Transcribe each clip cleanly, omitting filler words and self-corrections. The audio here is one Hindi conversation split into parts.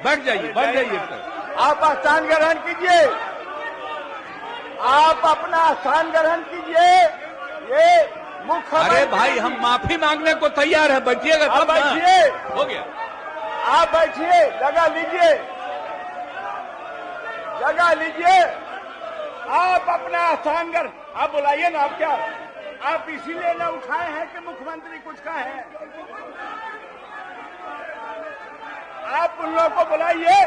बैठ जाइए आप स्थान ग्रहण कीजिए, आप अपना स्थान ग्रहण कीजिए। ये मुख्य अरे भाई हम माफी मांगने को तैयार है, बैठिएगा आप तब ना। बैठिए, हो गया। आप बैठिए, जगह लीजिए, जगह लीजिए। आप अपना स्थान ग्रहण, आप बुलाइए ना। आप क्या, आप इसीलिए ना उठाए हैं कि मुख्यमंत्री कुछ कहे हैं? आप उन लोगों को बुलाइए।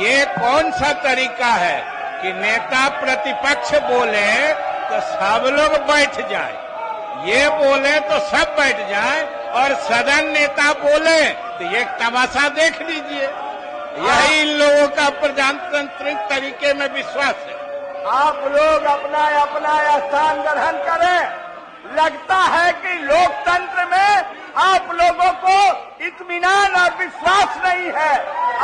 ये कौन सा तरीका है कि नेता प्रतिपक्ष बोले तो सब लोग बैठ जाए, ये बोले तो सब बैठ जाए, और सदन नेता बोले तो ये तमाशा देख लीजिए। यही इन लोगों का प्रजातांत्रिक तरीके में विश्वास है। आप लोग अपना अपना स्थान ग्रहण करें। लगता है कि लोकतंत्र में आप लोगों को इत्मीनान और विश्वास नहीं है।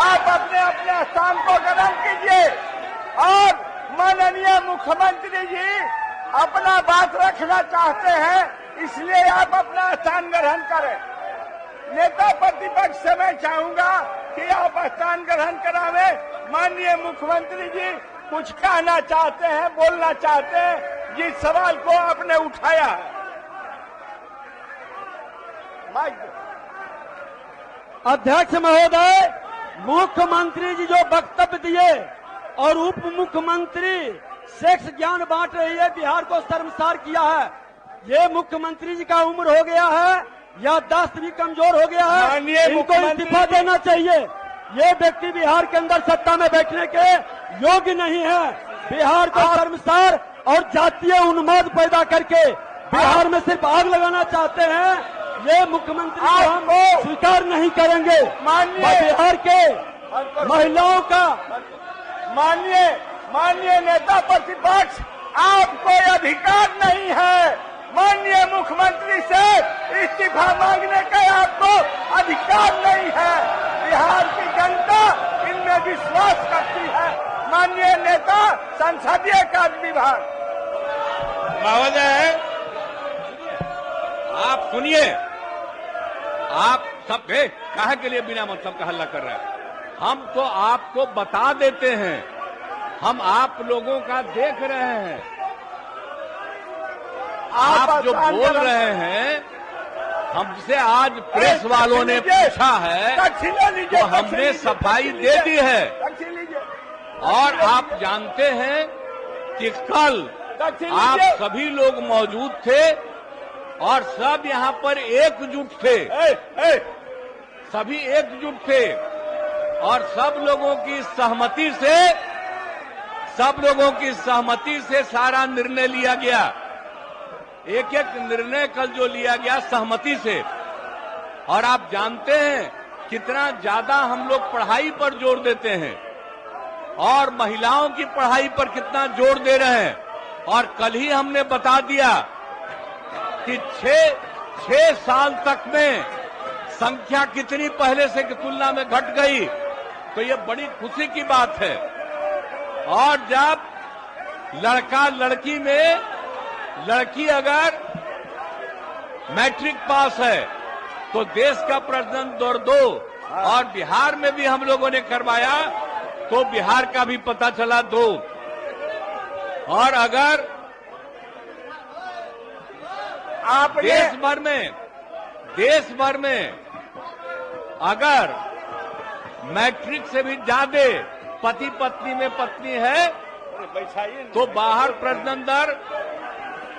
आप अपने अपने स्थान को ग्रहण कीजिए, और माननीय मुख्यमंत्री जी अपना बात रखना चाहते हैं, इसलिए आप अपना स्थान ग्रहण करें। नेता प्रतिपक्ष से मैं चाहूंगा कि आप स्थान ग्रहण करावे। माननीय मुख्यमंत्री जी कुछ कहना चाहते हैं, बोलना चाहते हैं जिस सवाल को आपने उठाया है। अध्यक्ष महोदय, मुख्यमंत्री जी जो वक्तव्य दिए और उप मुख्यमंत्री सेक्स ज्ञान बांट रही है, बिहार को शर्मसार किया है। ये मुख्यमंत्री जी का उम्र हो गया है, याददाश्त भी कमजोर हो गया है, इनको इस्तीफा देना चाहिए। ये व्यक्ति बिहार के अंदर सत्ता में बैठने के योग्य नहीं है। बिहार को शर्मसार और जातीय उन्माद पैदा करके बिहार में सिर्फ आग लगाना चाहते हैं। ये मुख्यमंत्री को हम स्वीकार नहीं करेंगे। बिहार के महिलाओं का माननीय नेता प्रतिपक्ष, आपको अधिकार नहीं है माननीय मुख्यमंत्री से इस्तीफा मांगने का। आपको अधिकार नहीं है। बिहार की जनता इनमें विश्वास करती है। माननीय नेता संसदीय कार्य विभाग। महोदय आप सुनिए, आप सब काहे के लिए बिना मतलब का हल्ला कर रहे हैं? हम तो आपको बता देते हैं, हम आप लोगों का देख रहे हैं। आप जो बोल रहे हैं, हमसे आज प्रेस वालों ने पूछा है तो हमने सफाई दे दी है। और आप जानते हैं कि कल आप सभी लोग मौजूद थे और सब यहाँ पर एकजुट थे, सभी एकजुट थे, और सब लोगों की सहमति से सारा निर्णय लिया गया। एक एक निर्णय कल जो लिया गया सहमति से। और आप जानते हैं कितना ज्यादा हम लोग पढ़ाई पर जोर देते हैं और महिलाओं की पढ़ाई पर कितना जोर दे रहे हैं। और कल ही हमने बता दिया कि 6 साल तक में संख्या कितनी पहले से की तुलना में घट गई, तो ये बड़ी खुशी की बात है। और जब लड़का लड़की में, लड़की अगर मैट्रिक पास है तो देश का प्रजनन दर 2, और बिहार में भी हम लोगों ने करवाया तो बिहार का भी पता चला 2। और अगर आप देश भर में अगर मैट्रिक से भी ज्यादा पति पत्नी में पत्नी है तो बाहर प्रजनन दर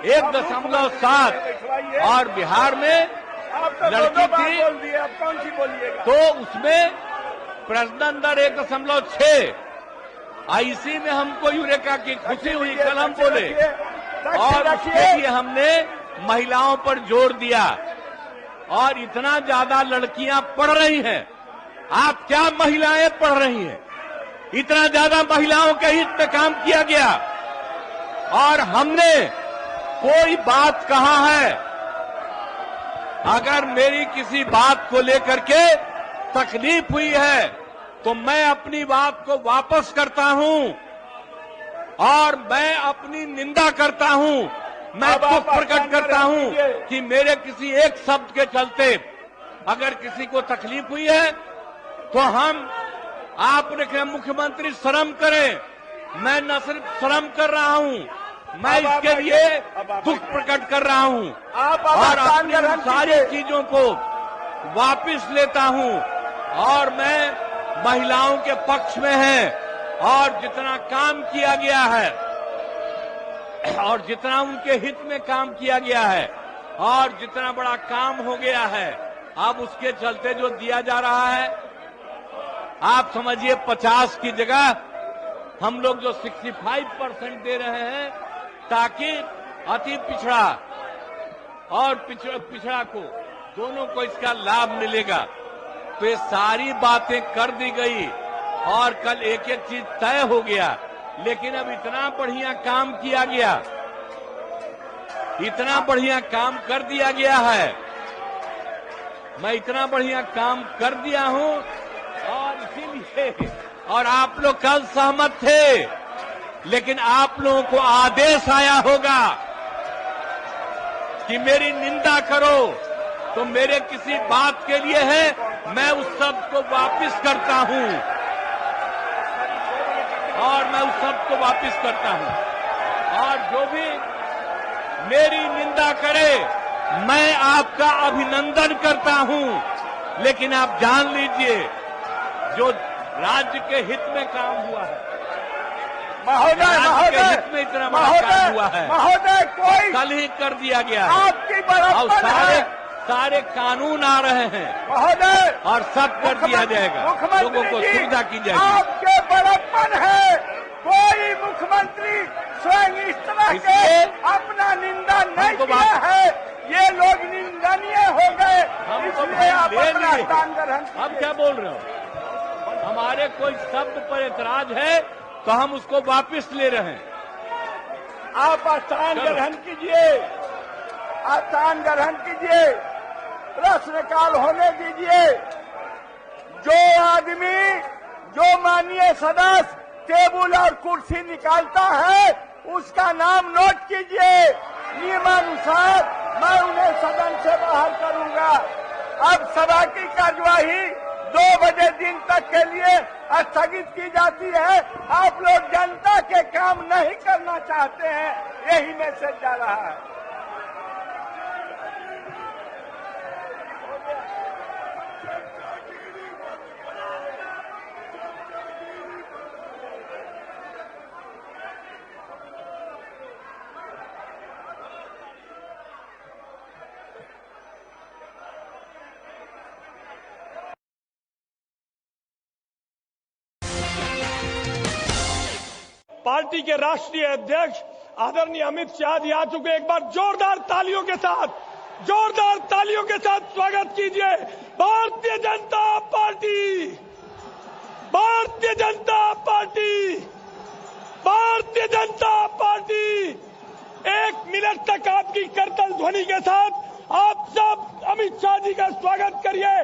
1.7 और बिहार में लड़की थी तो उसमें प्रजनन दर 1.6। इसी में हमको यूरेका की खुशी हुई, कल हम बोले, और उसके लिए हमने महिलाओं पर जोर दिया। और इतना ज्यादा लड़कियां पढ़ रही हैं, आप क्या महिलाएं पढ़ रही हैं, इतना ज्यादा महिलाओं के हित में काम किया गया। और हमने कोई बात कहा है, अगर मेरी किसी बात को लेकर के तकलीफ हुई है तो मैं अपनी बात को वापस करता हूं और मैं अपनी निंदा करता हूं। मैं दुख प्रकट करता हूं कि मेरे किसी एक शब्द के चलते अगर किसी को तकलीफ हुई है तो आपने कहा मुख्यमंत्री शर्म करें। मैं न सिर्फ शर्म कर रहा हूं, मैं इसके लिए दुख प्रकट कर रहा हूं और अपनी सारी चीजों को वापस लेता हूं और मैं महिलाओं के पक्ष में है और जितना काम किया गया है और जितना उनके हित में काम किया गया है और जितना बड़ा काम हो गया है, अब उसके चलते जो दिया जा रहा है, आप समझिए 50 की जगह हम लोग जो 65% दे रहे हैं ताकि अति पिछड़ा और पिछड़ा को दोनों को इसका लाभ मिलेगा। तो ये सारी बातें कर दी गई और कल एक एक चीज तय हो गया। लेकिन अब इतना बढ़िया काम किया गया, इतना बढ़िया काम कर दिया गया है, मैं इतना बढ़िया काम कर दिया हूं और इसीलिए और आप लोग कल सहमत थे, लेकिन आप लोगों को आदेश आया होगा कि मेरी निंदा करो तो मेरे किसी बात के लिए है, मैं उस शब्द को वापस करता हूं और मैं उस शब्द को वापस करता हूं और जो भी मेरी निंदा करे मैं आपका अभिनंदन करता हूं। लेकिन आप जान लीजिए जो राज्य के हित में काम हुआ है, महोदय हित में इतना बड़ा काम हुआ है, महोदय कोई कल ही कर दिया गया है। आपकी बड़प्पन है, सारे कानून आ रहे हैं महोदय, और सब कर दिया जाएगा, लोगों को सुविधा की जाएगी। आपके बड़प्पन है, कोई मुख्यमंत्री स्वयं इस तरह के अपना निंदा नहीं किया है। ये लोग निंदनीय हो गए, इसलिए आप अपना स्थान ग्रहण कीजिए। अब क्या बोल रहे हो? हमारे कोई शब्द पर एतराज है तो हम उसको वापस ले रहे हैं। आप स्थान ग्रहण कीजिए, स्थान ग्रहण कीजिए, प्रश्नकाल होने दीजिए। जो आदमी, जो माननीय सदस्य टेबल और कुर्सी निकालता है उसका नाम नोट कीजिए। नियमानुसार मैं उन्हें सदन से बाहर करूंगा। अब सभा की कार्यवाही 2 बजे दिन तक के लिए स्थगित की जाती है। आप लोग जनता के काम नहीं करना चाहते हैं, यही मैसेज जा रहा है। पार्टी के राष्ट्रीय अध्यक्ष आदरणीय अमित शाह जी आ चुके। एक बार जोरदार तालियों के साथ स्वागत कीजिए। Bharatiya Janata party, Bharatiya Janata party, Bharatiya Janata party. 1 minute तक आपकी करतल ध्वनि के साथ आप सब अमित शाह जी का स्वागत करिए,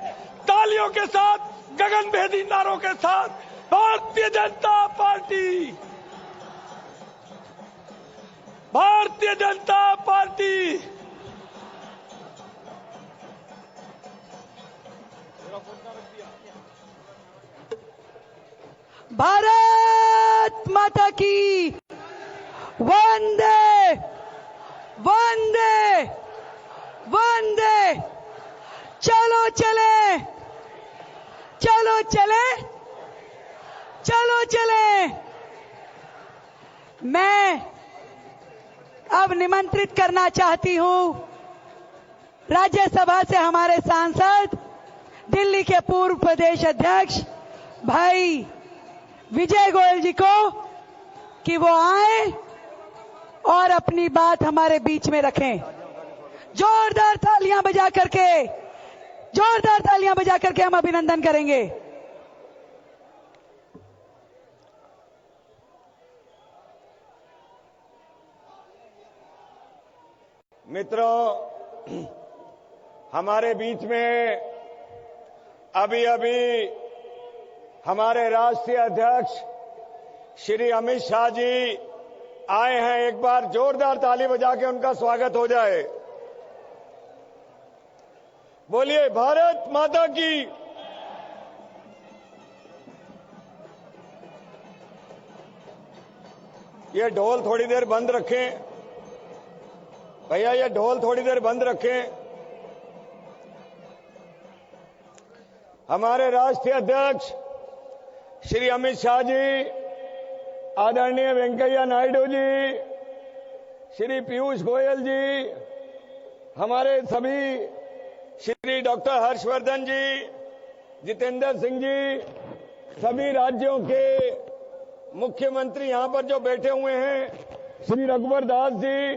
तालियों के साथ, गगनभेदी नारों के साथ। Bharatiya Janata party, Bharatiya Janata party. भारत माता की वंदे वंदे वंदे। चलो चले, चलो चले, चलो चले। मैं अब निमंत्रित करना चाहती हूं राज्यसभा से हमारे सांसद, दिल्ली के पूर्व प्रदेश अध्यक्ष भाई विजय गोयल जी को कि वो आए और अपनी बात हमारे बीच में रखें। जोरदार तालियां बजा करके हम अभिनंदन करेंगे। मित्रों, हमारे बीच में अभी हमारे राष्ट्रीय अध्यक्ष श्री अमित शाह जी आए हैं। एक बार जोरदार ताली बजा के उनका स्वागत हो जाए। बोलिए भारत माता की। ये ढोल थोड़ी देर बंद रखें भैया, ये ढोल थोड़ी देर बंद रखें। हमारे राष्ट्रीय अध्यक्ष श्री अमित शाह जी, आदरणीय वेंकैया नायडू जी, श्री पीयूष गोयल जी, हमारे सभी श्री डॉक्टर हर्षवर्धन जी, जितेंद्र सिंह जी, सभी राज्यों के मुख्यमंत्री यहां पर जो बैठे हुए हैं, श्री रघुवर दास जी,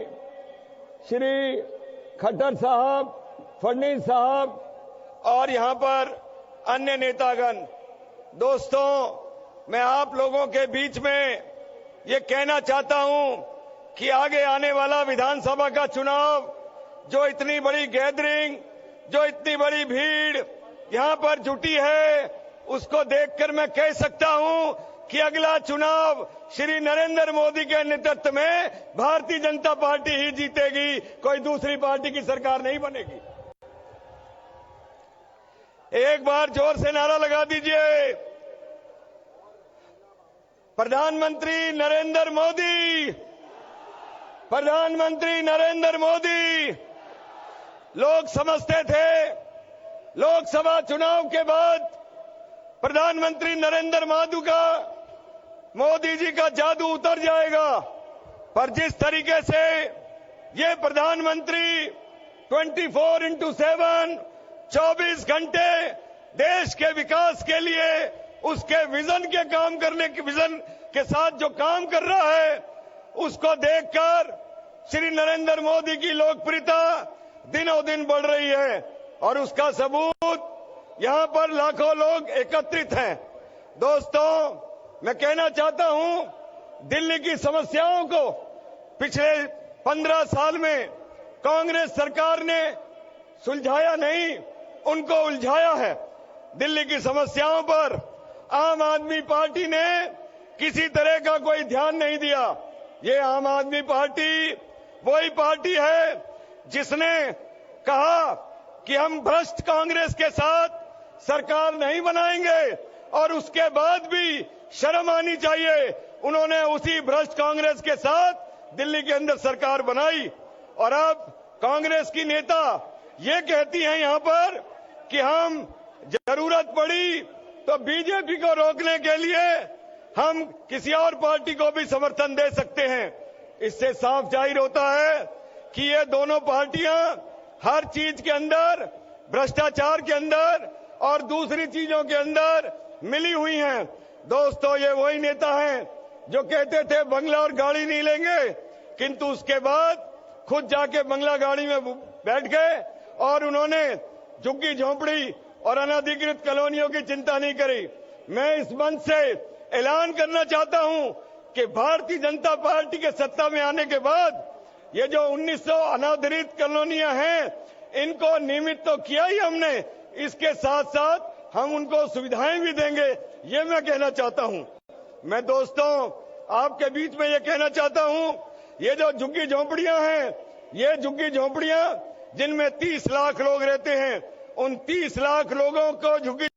श्री खट्टर साहब, फडणवीस साहब और यहां पर अन्य नेतागण। दोस्तों, मैं आप लोगों के बीच में ये कहना चाहता हूं कि आगे आने वाला विधानसभा का चुनाव, जो इतनी बड़ी गैदरिंग, जो इतनी बड़ी भीड़ यहां पर जुटी है, उसको देखकर मैं कह सकता हूं कि अगला चुनाव श्री नरेंद्र मोदी के नेतृत्व में भारतीय जनता पार्टी ही जीतेगी, कोई दूसरी पार्टी की सरकार नहीं बनेगी। एक बार जोर से नारा लगा दीजिए, प्रधानमंत्री नरेंद्र मोदी, प्रधानमंत्री नरेंद्र मोदी। लोग समझते थे लोकसभा चुनाव के बाद प्रधानमंत्री नरेंद्र मोदी जी का जादू उतर जाएगा, पर जिस तरीके से ये प्रधानमंत्री 24/7 24 घंटे देश के विकास के लिए उसके विजन के काम करने के विजन के साथ जो काम कर रहा है, उसको देखकर श्री नरेंद्र मोदी की लोकप्रियता दिनों दिन बढ़ रही है और उसका सबूत यहां पर लाखों लोग एकत्रित हैं। दोस्तों, मैं कहना चाहता हूं, दिल्ली की समस्याओं को पिछले 15 साल में कांग्रेस सरकार ने सुलझाया नहीं, उनको उलझाया है। दिल्ली की समस्याओं पर आम आदमी पार्टी ने किसी तरह का कोई ध्यान नहीं दिया। ये आम आदमी पार्टी वही पार्टी है जिसने कहा कि हम भ्रष्ट कांग्रेस के साथ सरकार नहीं बनाएंगे, और उसके बाद भी शर्म आनी चाहिए, उन्होंने उसी भ्रष्ट कांग्रेस के साथ दिल्ली के अंदर सरकार बनाई। और अब कांग्रेस की नेता ये कहती हैं यहां पर कि हम जरूरत पड़ी तो बीजेपी को रोकने के लिए हम किसी और पार्टी को भी समर्थन दे सकते हैं। इससे साफ जाहिर होता है कि ये दोनों पार्टियां हर चीज के अंदर, भ्रष्टाचार के अंदर और दूसरी चीजों के अंदर मिली हुई हैं। दोस्तों, ये वही नेता हैं जो कहते थे बंगला और गाड़ी नहीं लेंगे, किंतु उसके बाद खुद जाके बंगला गाड़ी में बैठ गए और उन्होंने झुग्गी झोंपड़ी और अनधिकृत कॉलोनियों की चिंता नहीं करी। मैं इस मंच से ऐलान करना चाहता हूं कि भारतीय जनता पार्टी के सत्ता में आने के बाद ये जो 1900 अनाधिकृत कॉलोनियां हैं, इनको नियमित तो किया ही हमने, इसके साथ साथ हम उनको सुविधाएं भी देंगे, ये मैं कहना चाहता हूं। मैं दोस्तों आपके बीच में ये कहना चाहता हूं, ये जो झुग्गी झोंपड़ियां हैं, ये झुग्गी झोंपड़ियां जिनमें 30 लाख लोग रहते हैं, उन 30 लाख लोगों को झुग्गी